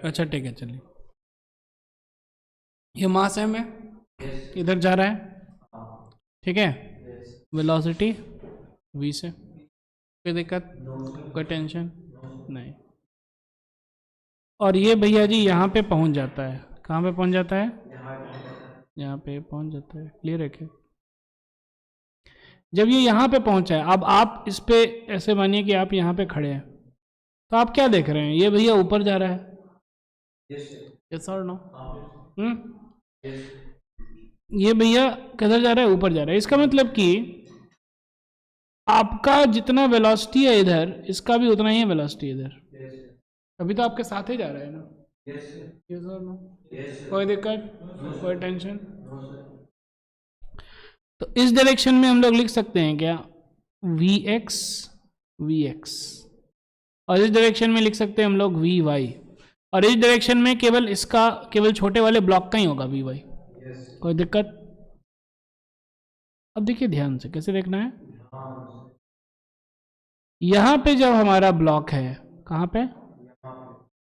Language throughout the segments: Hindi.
अच्छा ठीक है, चलिए। ये मास m है, इधर जा रहा है, ठीक है। वेलोसिटी v से, कोई दिक्कत, कोई टेंशन नहीं। और ये भैया जी यहाँ पे पहुँच जाता है, कहाँ पे पहुँच जाता है, यहाँ पे पहुँच जाता है। क्लियर है क्या? जब ये यहाँ पे पहुँचा है, अब आप इस पे ऐसे मानिए कि आप यहाँ पे खड़े हैं, तो आप क्या देख रहे हैं, ये भैया ऊपर जा रहा है, यस और नो? ये भैया किधर जा रहा है, ऊपर जा रहा है। इसका मतलब कि आपका जितना वेलोसिटी है इधर, इसका भी उतना ही है वेलोसिटी इधर। अभी तो आपके साथ ही जा रहा है ना, यस और नो? कोई दिक्कत, कोई टेंशन? तो इस डायरेक्शन में हम लोग लिख सकते हैं क्या, vx vx, और इस डायरेक्शन में लिख सकते हैं हम लोग vy, और इस डायरेक्शन में केवल इसका, केवल छोटे वाले ब्लॉक का ही होगा vy। कोई दिक्कत? अब देखिए ध्यान से, कैसे देखना है, यहां पे जब हमारा ब्लॉक है, कहां पे,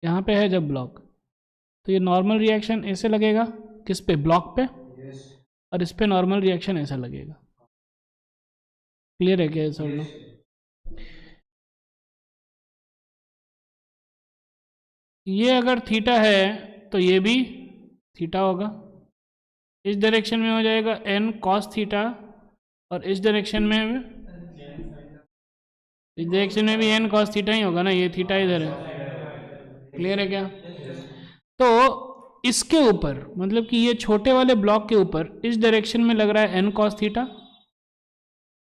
यहां पे है जब ब्लॉक, तो ये नॉर्मल रिएक्शन ऐसे लगेगा, किस पे, ब्लॉक पे, और इस पे नॉर्मल रिएक्शन ऐसा लगेगा। क्लियर है क्या सर? नो? ये अगर थीटा है तो ये भी थीटा होगा, इस डायरेक्शन में हो जाएगा n cos थीटा, और इस डायरेक्शन में भी n cos थीटा ही होगा ना, ये थीटा इधर है। क्लियर है क्या? तो इसके ऊपर, मतलब कि ये छोटे वाले ब्लॉक के ऊपर इस डायरेक्शन में लग रहा है n cos थीटा,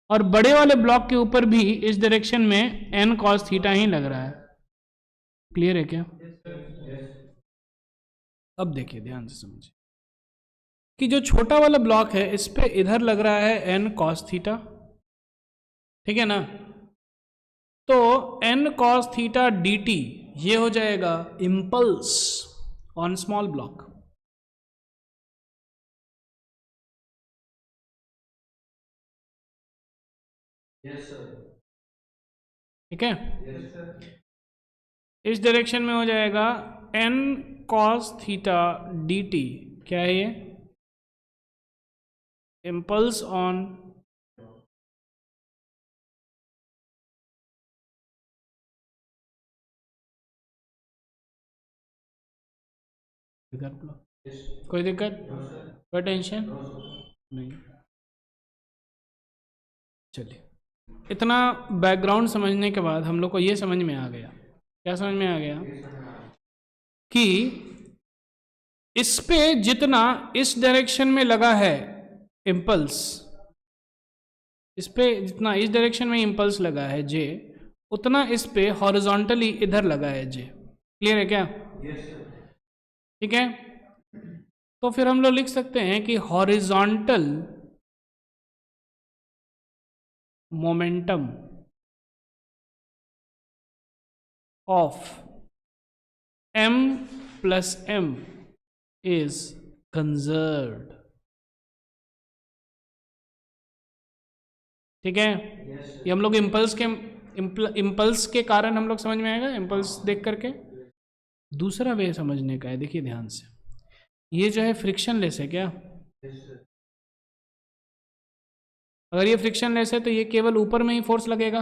और बड़े वाले ब्लॉक के ऊपर भी इस डायरेक्शन में n cos थीटा ही लग रहा है। क्लियर है क्या? अब देखिए ध्यान से समझिए कि जो छोटा वाला ब्लॉक है इस पे इधर लग रहा है n cos थीटा, ठीक है ना। तो n cos थीटा dt ये हो जाएगा इम्पल्स ऑन स्मॉल ब्लॉक। ठीक है, इस डायरेक्शन में हो जाएगा n cos थीटा dt, क्या है ये, इम्पल्स ऑन बिगर ब्लॉक। कोई दिक्कत, कोई टेंशन नहीं। चलिए, इतना बैकग्राउंड समझने के बाद हम लोग को ये समझ में आ गया, क्या समझ में आ गया, कि इस पे जितना इस डायरेक्शन में लगा है इम्पल्स, इस पे जितना इस डायरेक्शन में इम्पल्स लगा है जे, उतना इस पे हॉरिजॉन्टली इधर लगा है जे। क्लियर है क्या? ठीक है, तो फिर हम लोग लिख सकते हैं कि horizontal momentum of m plus m is conserved। ठीक है, ये हम लोग इम्पल्स के कारण हम लोग समझ में आएगा, इम्पल्स देख करके। दूसरा वे समझने का है, देखिए ध्यान से, ये जो है फ्रिक्शन लेस है क्या, अगर ये फ्रिक्शन लेस है तो ये केवल ऊपर में ही फोर्स लगेगा,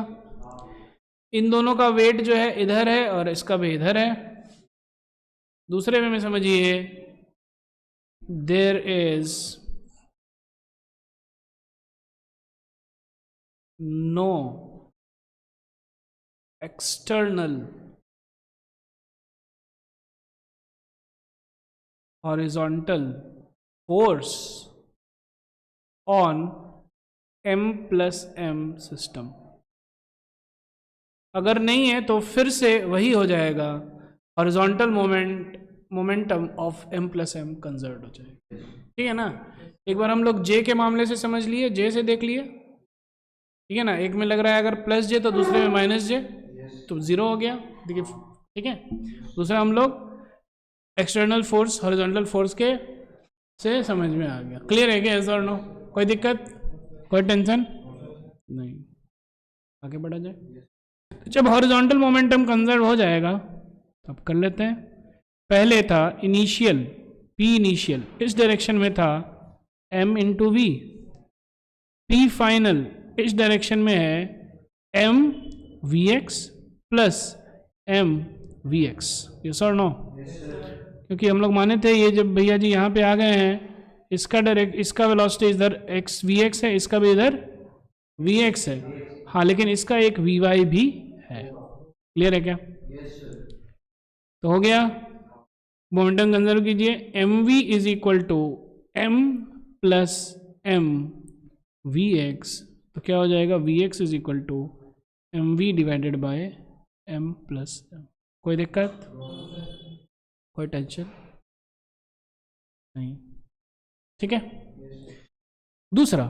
इन दोनों का वेट जो है इधर है और इसका भी इधर है। दूसरे वे में समझिए, there is no external horizontal force on m plus m system. अगर नहीं है तो फिर से वही हो जाएगा, horizontal momentum of m plus m conserve हो जाएगा। ठीक है ना, एक बार हम लोग j के मामले से समझ लिए, j से देख लिए, ठीक है ना, एक में लग रहा है अगर प्लस j तो दूसरे में माइनस j, तो जीरो हो गया। देखिए, ठीक है, दूसरा हम लोग एक्सटर्नल फोर्स हॉरिजॉन्टल फोर्स के से समझ में आ गया। क्लियर है क्या, यस और नो? कोई दिक्कत, कोई टेंशन नहीं, आगे बढ़ा जाए। जब हॉरिजॉन्टल मोमेंटम कंजर्व हो जाएगा अब कर लेते हैं। पहले था इनिशियल, पी इनिशियल इस डायरेक्शन में था m into V, P final इस डायरेक्शन में है m V X plus m V X. Yes और नो? क्योंकि हम लोग माने थे ये जब भैया जी यहाँ पे आ गए हैं, इसका वेलोसिटी इधर एक्स वी एक्स है, इसका भी इधर वी एक्स है। हाँ, लेकिन इसका एक वी वाई भी है। क्लियर है क्या? तो हो गया। मोमेंटम कंजर्व कीजिए, M V is equal to M plus M V X. तो क्या हो जाएगा? V X is equal to M we divided by M plus M. कोई दिक्कत? कोई टेंशन नहीं? ठीक है। दूसरा,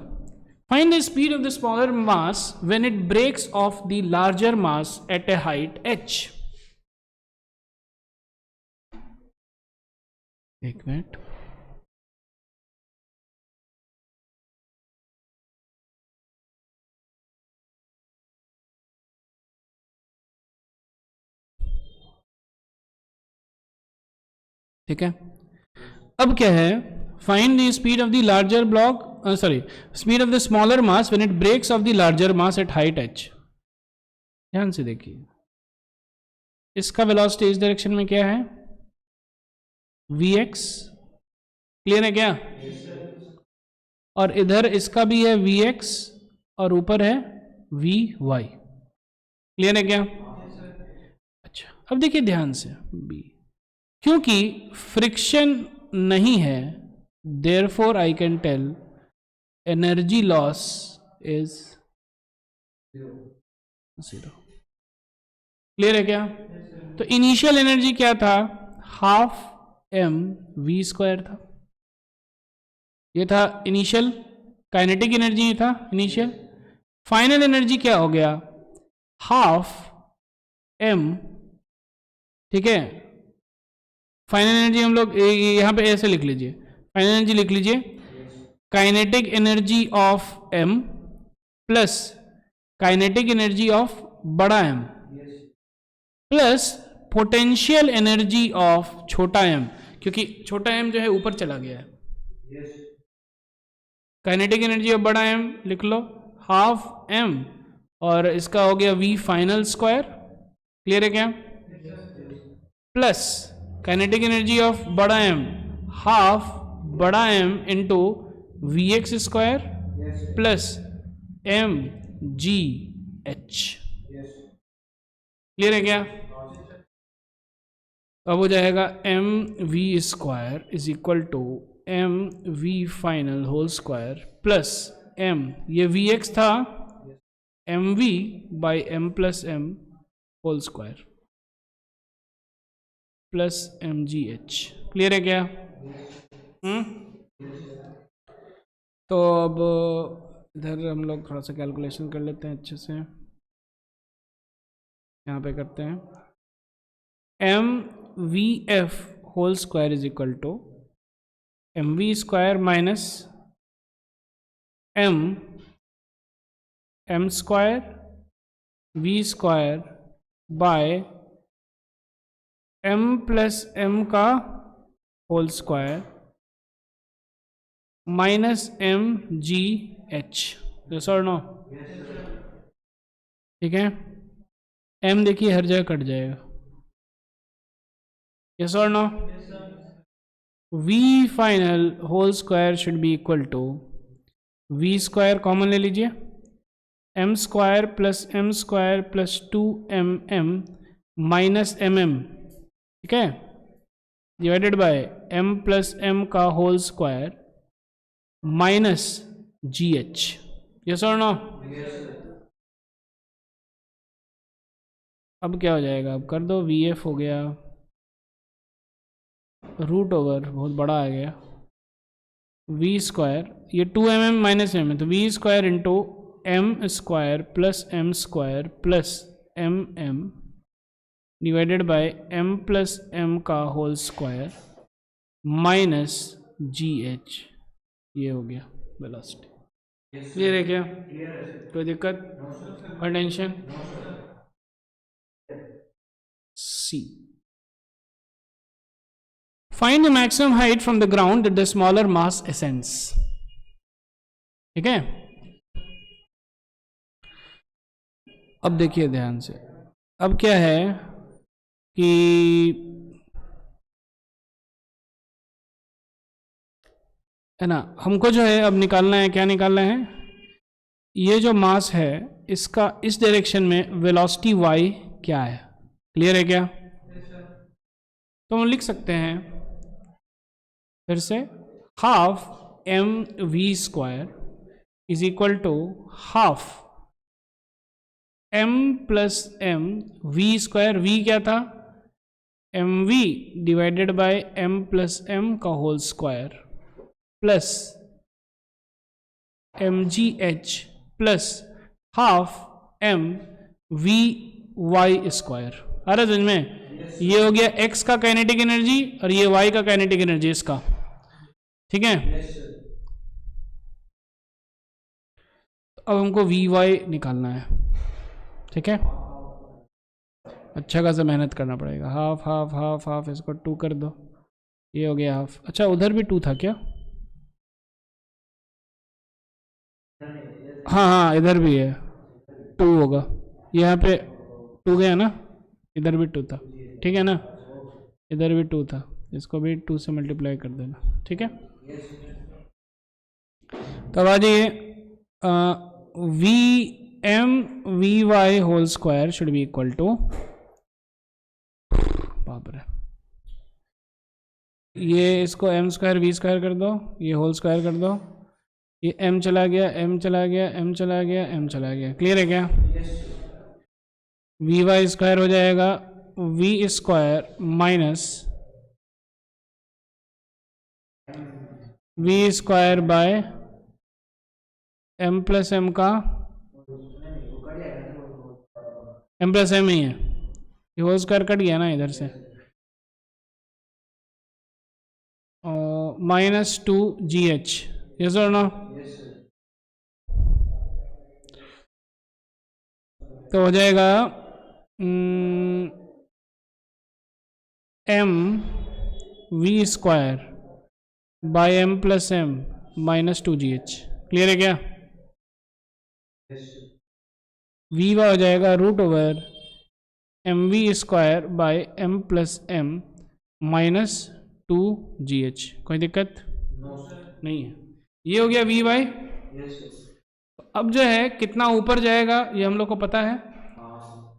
find the speed of the smaller mass when it breaks off the larger mass at a height h। एक मिनट, ठीक है। अब क्या है? Find the speed of the larger block, sorry, speed of the smaller mass when it breaks off the larger mass at height h। ध्यान से देखिए, इसका वेलोसिटी इस डायरेक्शन में क्या है? vx। क्लियर है क्या? और इधर इसका भी है vx और ऊपर है vy। क्लियर है क्या? अच्छा, अब देखिए ध्यान से, b, क्योंकि फ्रिक्शन नहीं है, therefore I can tell energy loss is 0। Clear है क्या? तो इनिशियल एनर्जी क्या था? हाफ एम वी स्क्वायर था। ये था इनिशियल काइनेटिक एनर्जी, ये था इनिशियल। फाइनल एनर्जी क्या हो गया? हाफ एम, ठीक है। फाइनल एनर्जी हम लोग यहां पे ऐसे लिख लीजिए, फाइनल एनर्जी लिख लीजिए, kinetic energy of m plus kinetic energy of बड़ा m plus potential energy of छोटा एम, क्योंकि छोटा एम जो है ऊपर चला गया है। काइनेटिक एनर्जी ऑफ बड़ा एम लिख लो, हाफ एम, और इसका हो गया वी फाइनल स्क्वायर। क्लियर है क्या? प्लस काइनेटिक एनर्जी ऑफ बड़ा एम हाफ बड़ा M into V X square plus M G H. Clear है क्या? अब हो जाएगा M we square is equal to M V final whole square plus M, ये वी एक्स था, M V by M plus M whole square plus M G H. Clear है क्या? तो अब इधर हम लोग थोड़ा सा कैलकुलेशन कर लेते हैं अच्छे से। यहाँ पे करते हैं, m v f whole square is equal to M we square minus m m square v square by M plus M का होल स्क्वायर माइनस एम जी एच। यस और नो? ठीक है। एम देखिए हर जगह कट जाएगा। यस और no? V final whole square should be equal to V square common ले लीजिए, M square plus 2mm minus mm, ठीक है, divided by m plus m का होल स्क्वायर माइनस जी एच। यस और नो? अब क्या हो जाएगा? अब कर दो, वी एफ हो गया रूट ओवर, बहुत बड़ा आ गया, वी स्क्वायर, ये 2mm माइनस m है, तो v square into m square plus m m divided by M plus M का होल स्क्वायर माइनस जी एच। ये हो गया वेलोसिटी। क्लियर है क्या? कोई दिक्कत और tension? C find the maximum height from the ground that the smaller mass ascends. ठीक है, अब देखिए ध्यान से। अब क्या है कि है ना, हमको जो है अब निकालना है, क्या निकालना है, ये जो मास है इसका इस डायरेक्शन में वेलोसिटी y क्या है। क्लियर है क्या? तो हम लिख सकते हैं फिर से, half m we square is equal to half m plus M we square. V क्या था? M we divided by M plus M का whole square plus M G h plus half m we y square. आ रहा समझ में? ये हो गया x का काइनेटिक एनर्जी और ये y का काइनेटिक एनर्जी इसका। ठीक है, अब हमको वी वाई निकालना है। ठीक है, अच्छा खासा मेहनत करना पड़ेगा। हाफ हाफ हाफ हाफ, इसको 2 कर दो, ये हो गया हाफ। अच्छा, उधर भी 2 था क्या? हाँ हाँ, इधर भी है 2 होगा, यहाँ पे 2 गया ना, इधर भी 2 था। ठीक है ना, इधर भी 2 था, इसको भी 2 से मल्टीप्लाई कर देना। ठीक है, तब आ जाइए, V M we Y whole square should be equal to, बाप रे, ये इसको एम स्क्वायर वी स्क्वायर कर दो, ये होल स्क्वायर कर दो, ये एम चला गया, एम चला गया, एम चला गया, एम चला गया। क्लियर है क्या? वी वाई स्क्वायर हो जाएगा V square minus V square by M plus M का एम प्लस एम ही है, ये होल स्क्वायर कट गया ना इधर से, माइनस 2 जी एच। यस और नो? तो हो जाएगा M we square by M plus M minus 2 G H. Clear है क्या? वी वाई हो जाएगा root over M we square by M plus M minus 2 G H. कोई दिक्कत नहीं है। ये हो गया वी वाई। अब जो है कितना ऊपर जाएगा ये हम लोग को पता है,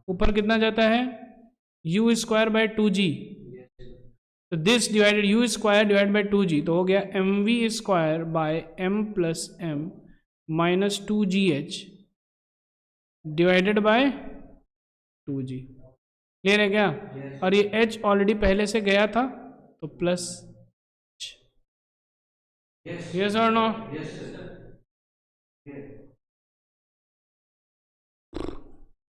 ऊपर कितना जाता है, यू स्क्वायर बाय 2g, तो this divided U square divide by 2g, तो हो गया M we square by M plus M minus 2gh divided by 2g। Clear है क्या? और ये h ऑलरेडी पहले से गया था तो प्लस। यस और नो?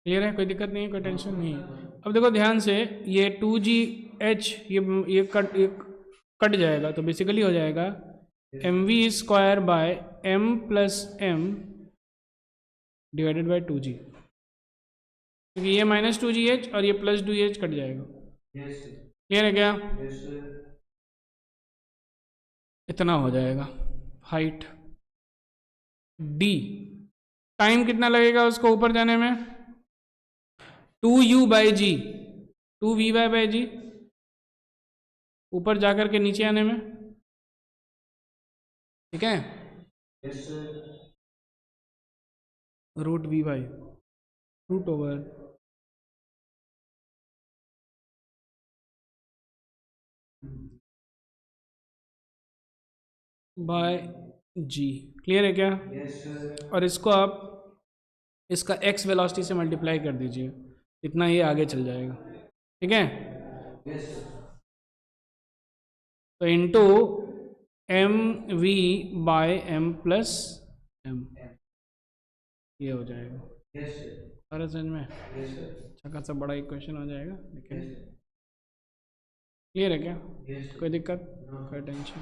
क्लियर है, कोई दिक्कत नहीं है, कोई टेंशन नहीं है। अब देखो ध्यान से, ये 2gh ये कट जाएगा, तो बेसिकली हो जाएगा M we square by M plus M divided by 2g, क्योंकि ये माइनस 2gh और ये प्लस 2h कट जाएगा। क्लियर है क्या? इतना हो जाएगा हाइट d। टाइम कितना लगेगा उसको ऊपर जाने में? 2u by g, 2v y by g, ऊपर जाकर के नीचे आने में। ठीक है, root v y root over by g. Clear है क्या? और इसको आप इसका x वेलोसिटी से मल्टीप्लाई कर दीजिए, इतना ये आगे चल जाएगा। ठीक है, तो into M V by M plus M, ये हो जाएगा। सारा समझ में? अच्छा खासा बड़ा इक्वेशन हो जाएगा। लेकिन क्लियर है क्या? कोई दिक्कत, कोई टेंशन?